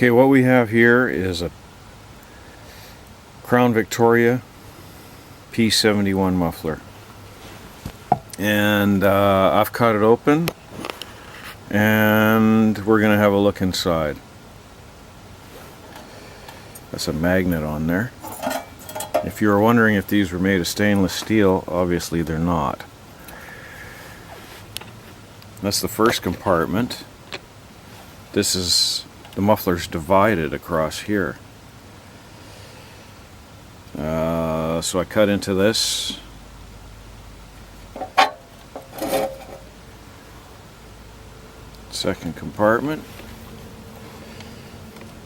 Okay, what we have here is a Crown Victoria P-71 muffler, and I've cut it open and we're gonna have a look inside. That's a magnet on there. If you were wondering if these were made of stainless steel, obviously they're not. That's the first compartment. This is the muffler's divided across here. So I cut into this. Second compartment.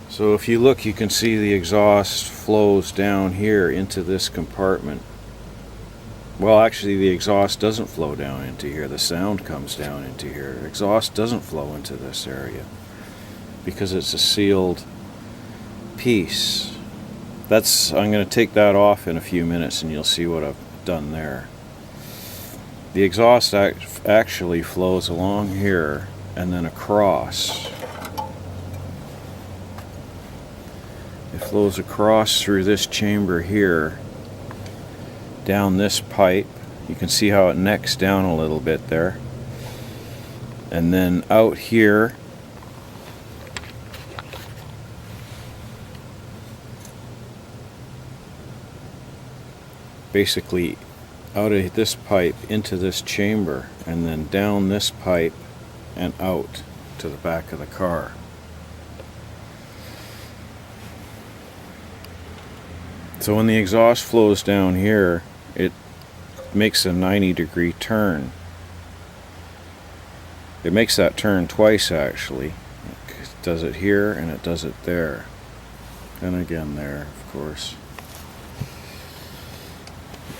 So if you look, you can see the exhaust flows down here into this compartment. Well, actually the exhaust doesn't flow down into here. The sound comes down into here. Exhaust doesn't flow into this area because it's a sealed piece. I'm going to take that off in a few minutes and you'll see what I've done there. The exhaust actually flows along here and then across. It flows across through this chamber here, down this pipe. You can see how it necks down a little bit there. And then out here, basically out of this pipe into this chamber, and then down this pipe and out to the back of the car. So when the exhaust flows down here, it makes a 90-degree turn. It makes that turn twice actually. It does it here and it does it there. And again there, of course.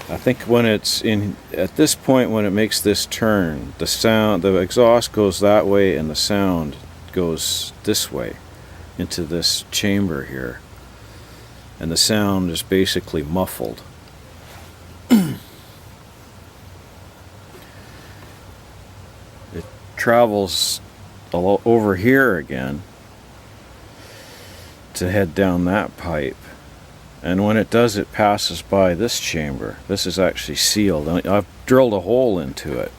I think when it's in, at this point when it makes this turn, the exhaust goes that way and the sound goes this way into this chamber here. And the sound is basically muffled. It travels over here again to head down that pipe. And when it does, it passes by this chamber. This is actually sealed. I've drilled a hole into it.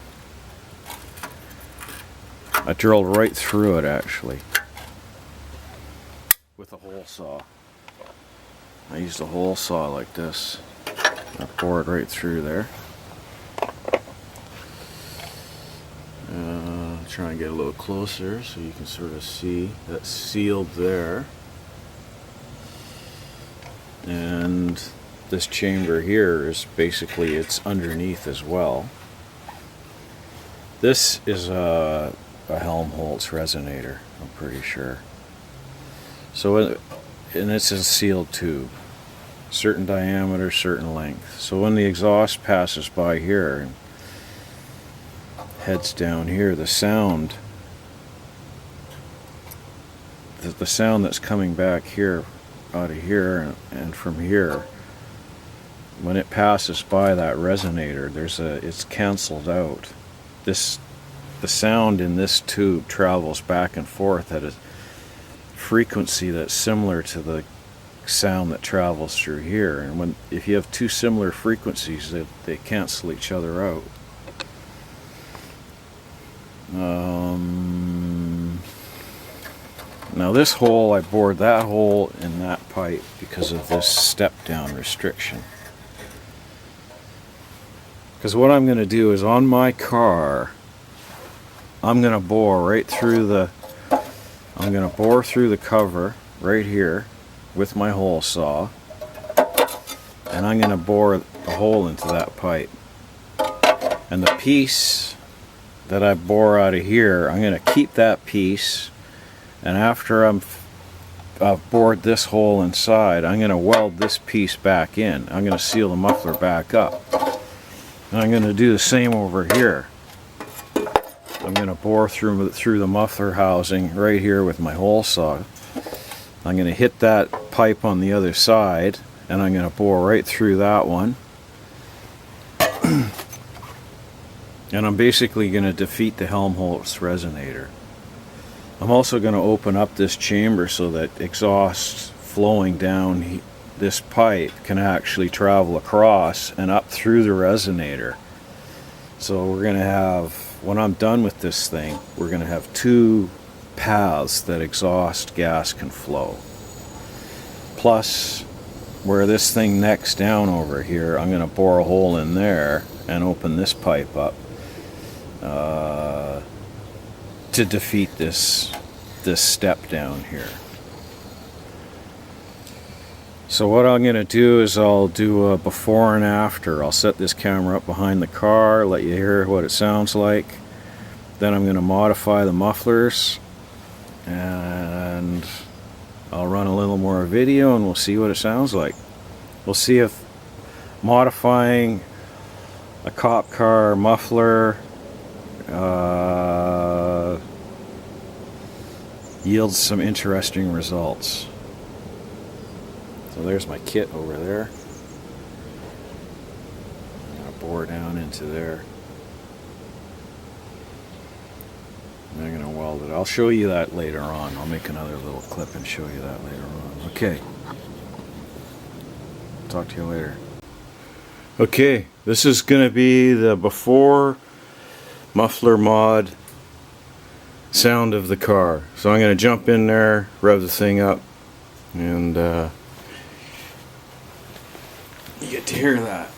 I drilled right through it actually with a hole saw. I used a hole saw like this. I bored right through there. Try and get a little closer so you can sort of see that's sealed there. And this chamber here is basically, it's underneath as well. This is a Helmholtz resonator, I'm pretty sure. So, and it's a sealed tube, certain diameter, certain length. So when the exhaust passes by here and heads down here, the sound that's coming back here, out of here and from here, when it passes by that resonator, it's canceled out. The sound in this tube travels back and forth at a frequency that's similar to the sound that travels through here, and if you have two similar frequencies, they cancel each other out. Now this hole, I bored that hole in that pipe because of this step down restriction. Because what I'm going to do is on my car, I'm going to bore right through I'm going to bore through the cover right here with my hole saw, and I'm going to bore a hole into that pipe. And the piece that I bore out of here, I'm going to keep that piece, and after I've bored this hole inside, I'm going to weld this piece back in. I'm going to seal the muffler back up. And I'm going to do the same over here. I'm going to bore through the muffler housing right here with my hole saw. I'm going to hit that pipe on the other side, and I'm going to bore right through that one. And I'm basically going to defeat the Helmholtz resonator. I'm also going to open up this chamber so that exhaust flowing down this pipe can actually travel across and up through the resonator. So we're going to have, when I'm done with this thing, we're going to have two paths that exhaust gas can flow. Plus, where this thing necks down over here, I'm going to bore a hole in there and open this pipe up to defeat this step down here. So what I'm going to do is I'll do a before and after. I'll set this camera up behind the car, let you hear what it sounds like. Then I'm going to modify the mufflers, and I'll run a little more video and we'll see what it sounds like. We'll see if modifying a cop car muffler yields some interesting results. So there's my kit over there. I'm going to bore down into there. And I'm going to weld it. I'll show you that later on. I'll make another little clip and show you that later on. Okay. Talk to you later. Okay, this is going to be the before muffler mod sound of the car. So I'm going to jump in there, rev the thing up, and you get to hear that.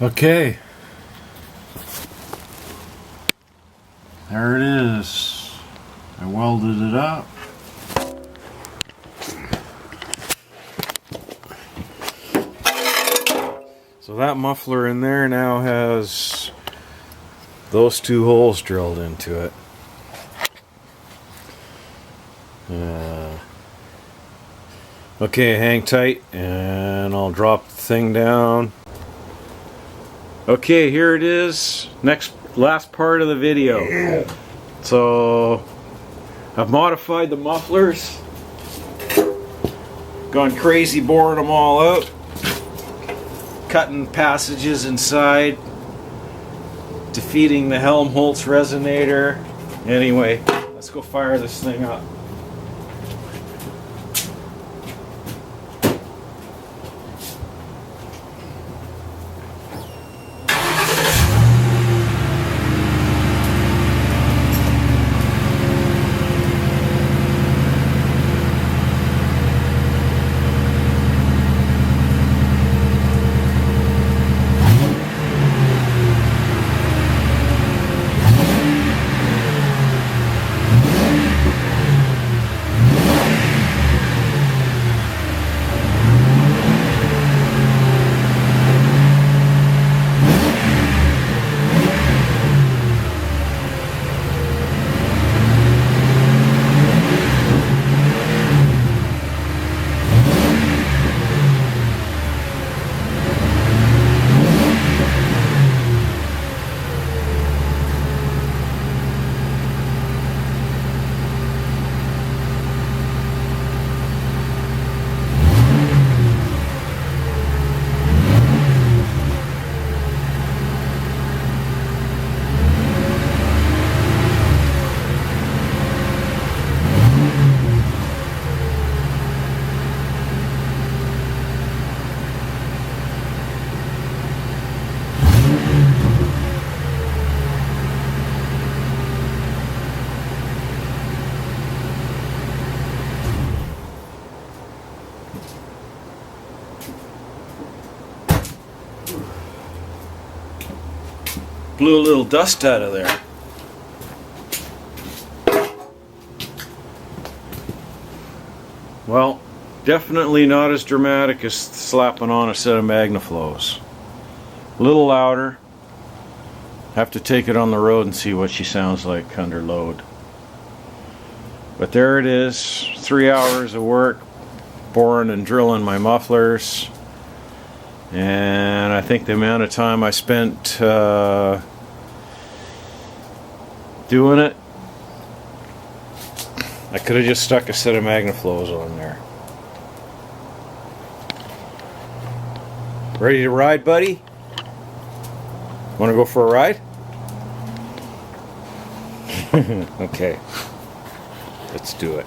Okay, there it is. I welded it up. So that muffler in there now has those two holes drilled into it. Okay, hang tight and I'll drop the thing down. Okay, here it is. Last part of the video. So I've modified the mufflers. Gone crazy boring them all out. Cutting passages inside. Defeating the Helmholtz resonator. Anyway, let's go fire this thing up. blew a little dust out of there. Well, definitely not as dramatic as slapping on a set of Magnaflows. A little louder. Have to take it on the road and see what she sounds like under load. But there it is, 3 hours of work, boring and drilling my mufflers. And I think the amount of time I spent doing it, I could have just stuck a set of Magnaflows on there. Ready to ride, buddy? Want to go for a ride? Okay, let's do it.